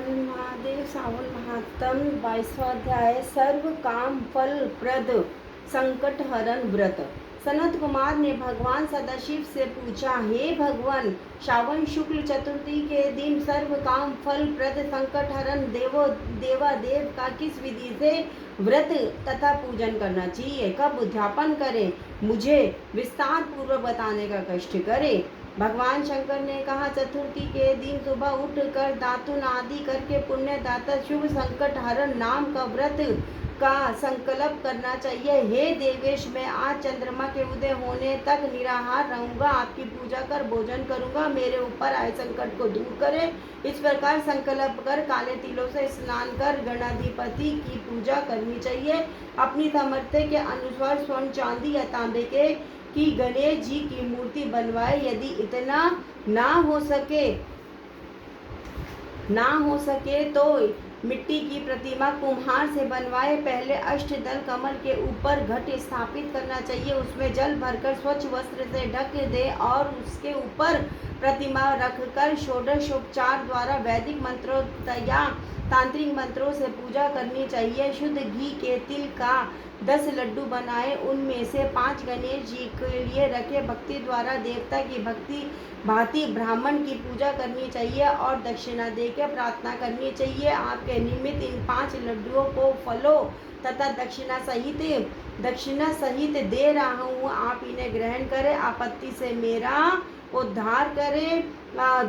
हर महादेव। सावन महात्म 22वां अध्याय। सर्व काम फल प्रद संकट हरण व्रत। सनत कुमार ने भगवान सदाशिव से पूछा, हे भगवान, श्रावण शुक्ल चतुर्थी के दिन सर्व काम फल प्रद संकट हरण देवादेव का किस विधि से व्रत तथा पूजन करना चाहिए, कब उद्यापन करें, मुझे विस्तार पूर्वक बताने का कष्ट करें। भगवान शंकर ने कहा, चतुर्थी के दिन सुबह उठकर दातुन आदि करके पुण्य दाता शुभ संकट हरण नाम का व्रत का संकल्प करना चाहिए। हे देवेश, मैं आज चंद्रमा के उदय होने तक निराहार रहूंगा, आपकी पूजा कर भोजन करूंगा, मेरे ऊपर आए संकट को दूर करें। इस प्रकार संकल्प कर काले तिलों से स्नान कर गणाधिपति की पूजा करनी चाहिए। अपनी सामर्थ्य के अनुसार स्वर्ण, चांदी या तांबे के कि गणेश जी की मूर्ति बनवाए। यदि इतना ना हो सके तो मिट्टी की प्रतिमा कुम्हार से बनवाए। पहले अष्टदल कमल के ऊपर घट स्थापित करना चाहिए, उसमें जल भरकर स्वच्छ वस्त्र से ढक दे और उसके ऊपर प्रतिमा रखकर षोडशोपचार द्वारा वैदिक मंत्रों या तांत्रिक मंत्रों से पूजा करनी चाहिए। शुद्ध घी के तिल का 10 लड्डू बनाए, उनमें से 5 गणेश जी के लिए रखे। भक्ति द्वारा देवता की भांति ब्राह्मण की पूजा करनी चाहिए और दक्षिणा देकर प्रार्थना करनी चाहिए। आपके निमित्त इन 5 लड्डुओं को फलों तथा दक्षिणा सहित दे रहा हूँ, आप इन्हें ग्रहण करें, आपत्ति से मेरा उद्धार करें।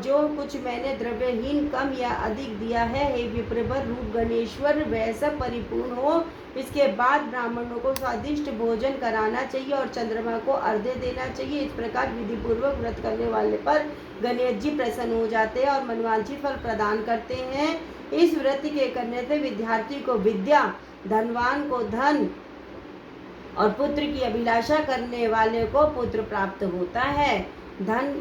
जो कुछ मैंने द्रव्यहीन कम या अधिक दिया है, हे विप्रवर रूप गणेश्वर वैसा परिपूर्ण हो। इसके बाद ब्राह्मणों को स्वादिष्ट भोजन कराना चाहिए और चंद्रमा को अर्घ्य देना चाहिए। इस प्रकार विधि पूर्वक व्रत करने वाले पर गणेश जी प्रसन्न हो जाते हैं और मनवांछित फल प्रदान करते हैं। इस व्रत के करने से विद्यार्थी को विद्या, धनवान को धन और पुत्र की अभिलाषा करने वाले को पुत्र प्राप्त होता है। धन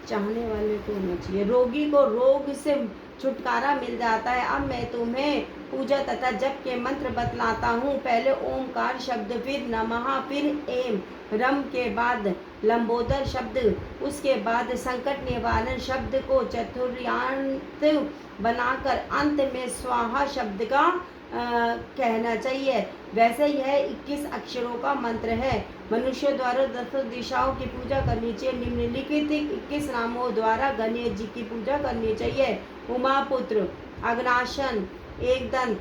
चाहने वाले को होना चाहिए। रोगी को रोग से छुटकारा मिल जाता है। अब मैं तुम्हें पूजा तथा जप के मंत्र बतलाता हूँ। पहले ओमकार शब्द, फिर नमः, फिर एम, रम के बाद लंबोदर शब्द, उसके बाद संकट निवारण शब्द को चतुर्यांत बनाकर अंत में स्वाहा शब्द का कहना चाहिए। वैसे यह 21 अक्षरों का मंत्र है। मनुष्य द्वारा 10 दिशाओं की पूजा करनी चाहिए। निम्नलिखित 21 नामों द्वारा गणेश जी की पूजा करनी चाहिए। उमापुत्र, अग्नाशन, एकदंत,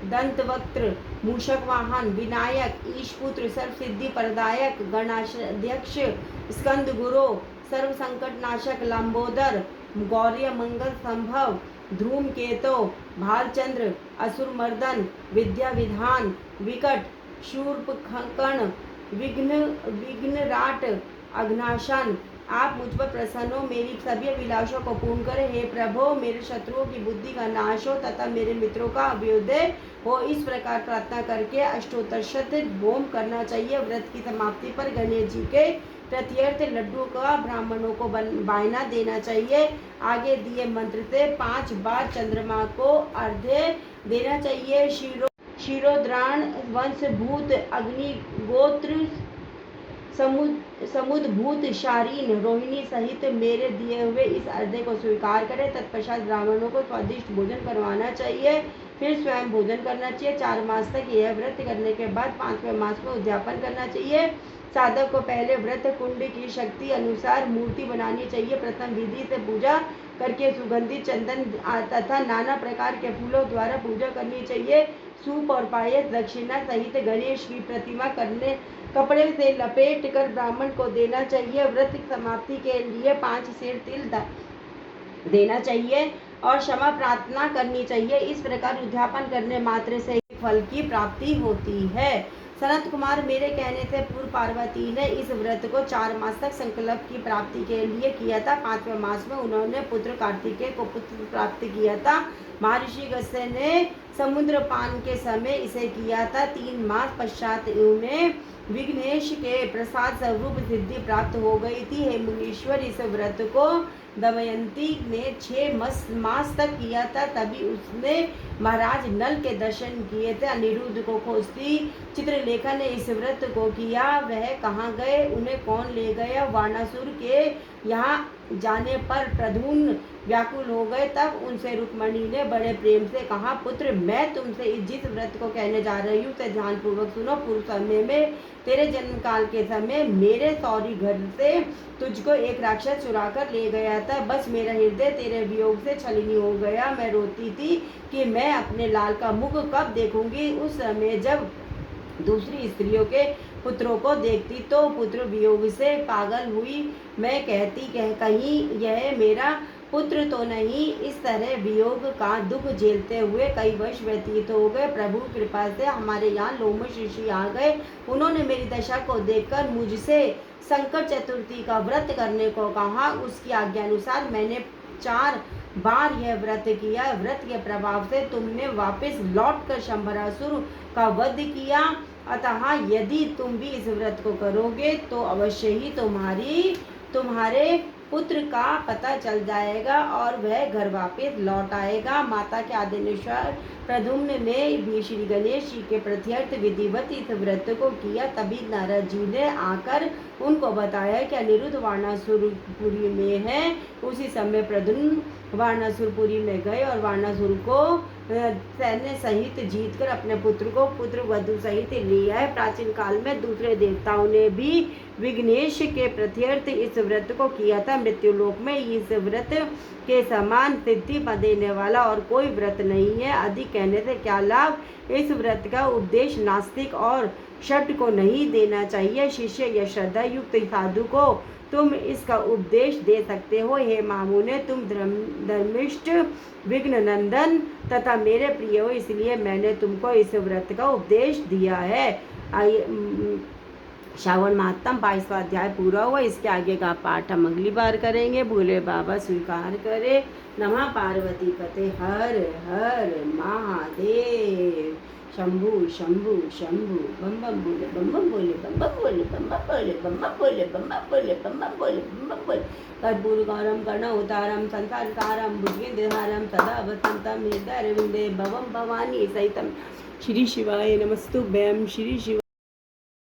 दंतवक्त्र, मूषक वाहन, विनायक, ईशपुत्र, सर्वसिद्धि प्रदायक, गणाध्यक्ष, स्कंद गुरु, सर्व संकट नाशक, लंबोदर, गौर्य मंगल संभव, धूमकेतो, भालचंद्र, असुर मर्दन, विद्या विधान, विकट, शूर्पकर्ण, विघ्नराट, अघनाशन। आप मुझ पर प्रसन्न हो, मेरी सभी अभिलाषों को पूर्ण करें। हे प्रभु, मेरे शत्रुओं की बुद्धि का नाश हो तथा मेरे मित्रों का अभ्युदय हो। इस प्रकार प्रार्थना करके अष्टोत्तर होम करना चाहिए। व्रत की समाप्ति पर गणेश जी के प्रत्यर्थ लड्डू का ब्राह्मणों को बायना देना चाहिए। आगे दिए मंत्र से 5 बार चंद्रमा को अर्घ्य देना चाहिए। शिरोद्राण वंशभूत अग्निगोत्र समुद्भूत शारीन रोहिणी सहित मेरे दिए हुए इस अर्घ्य को स्वीकार करें। तत्पश्चात ब्राह्मणों को स्वादिष्ट भोजन करवाना चाहिए, फिर स्वयं भोजन करना चाहिए। 4 मास तक यह व्रत करने के बाद 5वें मास में उद्यापन करना चाहिए। साधक को पहले व्रत कुंड की शक्ति अनुसार मूर्ति बनानी चाहिए। प्रथम विधि से पूजा करके सुगंधित चंदन तथा नाना प्रकार के फूलों द्वारा पूजा करनी चाहिए। सूप और पायस दक्षिणा सहित गणेश की प्रतिमा कपड़े से लपेट कर ब्राह्मण को देना चाहिए। व्रत समाप्ति के लिए 5 सेर तिल देना चाहिए और क्षमा प्रार्थना करनी चाहिए। इस प्रकार उद्यापन करने मात्र से फल की प्राप्ति होती है। सनत कुमार, मेरे कहने से पूर्व पार्वती ने इस व्रत को 4 मास तक संकल्प की प्राप्ति के लिए किया था। 5वें मास में उन्होंने पुत्र कार्तिकेय को पुत्र प्राप्त किया था। महर्षि अगस्त्य ने समुद्र पान के समय इसे किया था। 3 मास पश्चात उन्हें विघ्नेश के प्रसाद स्वरूप सिद्धि प्राप्त हो गई थी। हे मुनीश्वर, इस व्रत को दमयंती ने 6 मास तक किया था। तभी उसने महाराज नल के दर्शन किए थे। अनिरुद्ध को खोजती चित्रलेखा ने इस व्रत को किया। वह कहाँ गए, उन्हें कौन ले गया? वानासुर के यहाँ जाने पर प्रद्युम्न व्याकुल हो गए। तब उनसे रुक्मणी ने बड़े प्रेम से कहा, पुत्र, मैं तुमसे जिस व्रत को कहने जा रही हूँ उसे ध्यानपूर्वक सुनो। पूर्व समय में तेरे जन्म काल के समय मेरे सौरी घर से तुझको एक राक्षस चुरा कर ले गया था। बस मेरा हृदय तेरे वियोग से छलनी हो गया। मैं रोती थी कि मैं अपने लाल का मुख कब देखूंगी। उस समय जब दूसरी स्त्रियों के पुत्रों को देखती तो पुत्र वियोग से पागल हुई। मैं कहती कहीं यह मेरा पुत्र तो नहीं। इस तरह वियोग का दुख झेलते हुए कई वर्ष व्यतीत हो गए। प्रभु कृपा से हमारे यहाँ लोमश ऋषि आ गए। उन्होंने मेरी दशा को देखकर मुझसे संकट चतुर्थी का व्रत करने को कहा। उसकी आज्ञा अनुसार मैंने 4 बार यह व्रत किया। व्रत के प्रभाव से तुमने वापस लौटकर शंभरासुर का वध किया। अतः यदि तुम भी इस व्रत को करोगे तो अवश्य ही तुम्हारे पुत्र का पता चल जाएगा और वह घर वापस लौट आएगा। माता के आदेशानुसार प्रद्युम्न ने भी श्री गणेश जी के प्रत्यर्थ विधिवत इस व्रत को किया। तभी नारद जी ने आकर उनको बताया कि अनिरुद्ध वाणासुरपुरी में है। उसी समय प्रद्युम्न वाणासुरपुरी में गए और वाणासुर को सैन्य सहित जीतकर अपने पुत्र को पुत्र वधु सहित लिया है। प्राचीन काल में दूसरे देवताओं ने भी विघ्नेश के प्रत्यर्थ इस व्रत को किया था। मृत्युलोक में इस व्रत के समान सिद्धि देने वाला और कोई व्रत नहीं है। अधिक कहने से क्या लाभ। इस व्रत का उपदेश नास्तिक और शठ को नहीं देना चाहिए। शिष्य या श्रद्धा युक्त साधु को तुम इसका उपदेश दे सकते हो। हे मामूने, तुम धर्मिष्ठ विघ्न नंदन तथा मेरे प्रिय हो, इसलिए मैंने तुमको इस व्रत का उपदेश दिया है। श्रावण माहत्म 22वां अध्याय पूरा हुआ। इसके आगे का पाठ हम अगली बार करेंगे। भोले बाबा स्वीकार करे। नमः पार्वती पते हर हर महादेव। शंभु शंभु शंभु बम बम बोले बम बम बोले बम बम बोले बम बम बोले बम बम बोले बम बम बोले बम बम बोले बम बम बोले। कर्पूरगौरम कर्णोतारम संसारकारम भुजगेन्द्रहारम सदा वसंतम हृदय रविंदे भवम भवानी सहितम। श्री शिवाय नमस्तुभ्यं। श्री शिव